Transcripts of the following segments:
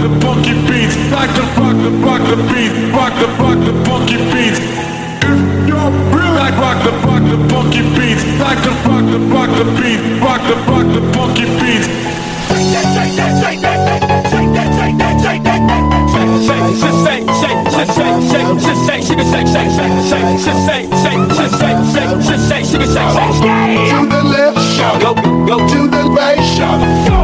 the funky beats. Like to rock the beat. Rock the funky beats. If you're real, like rock the funky beats. Like to rock the beat. Rock the funky beats. Shake that, shake that, shake that, shake that, shake that, shake that, to the left, go to the right, go,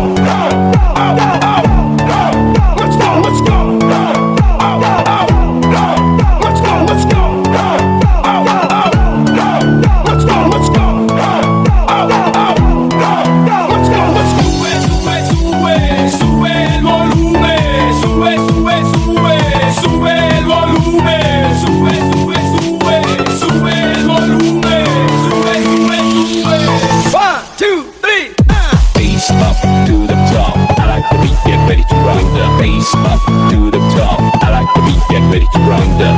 let's go, let's go, let's go, let's go, let's go, let's go,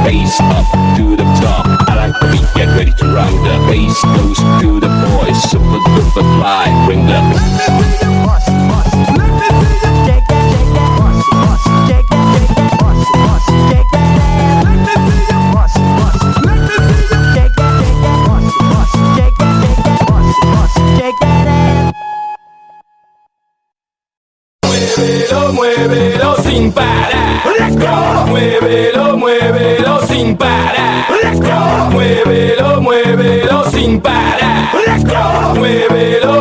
bass up to the top. I like the beat, get ready to rock the bass goes to the boys, super duper fly, bring the muévelo sin parar. Let's go. Muévelo sin parar. Let's go. Muévelo sin parar. Let's go.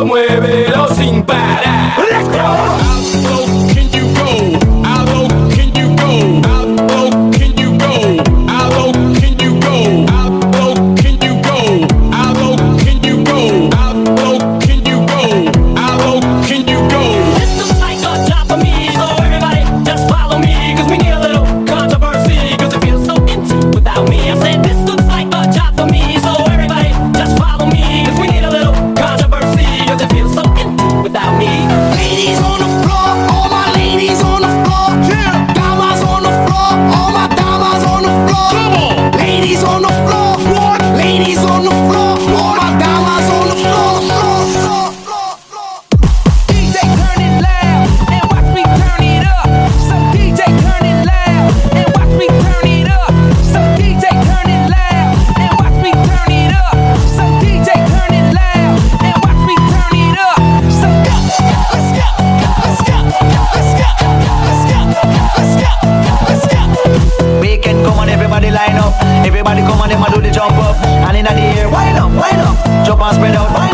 Muévelo sin parar. Let's go. How low can you go? How low can you go? How low can you go? How low can you go? How low can you go? How low can you go? How low can you go? How low can you go? This looks like a job for me, so everybody just follow me, 'cause we need a little controversy, 'cause it feels so empty without me. I said this looks like a job for me, so everybody just follow me, 'cause we need a little controversy, 'cause it feels so empty without me. ladies on the floor, all my ladies on the floor, yeah. Damas on the floor, all my damas on the floor. Come on, ladies on the floor, what? Ladies on the floor, all my damas on the floor, DJ turn it loud and watch me turn it up. So DJ turn it loud and watch me turn it up. So DJ turn it loud and watch me turn it up. So DJ turn it loud and watch me turn it up. So go, let's go, let's go, let's go, let's go, let's go, let's go. Weekend come on, everybody line up. Everybody come on, them a do the jump up. And in the air, wind up, jump and spread out, wind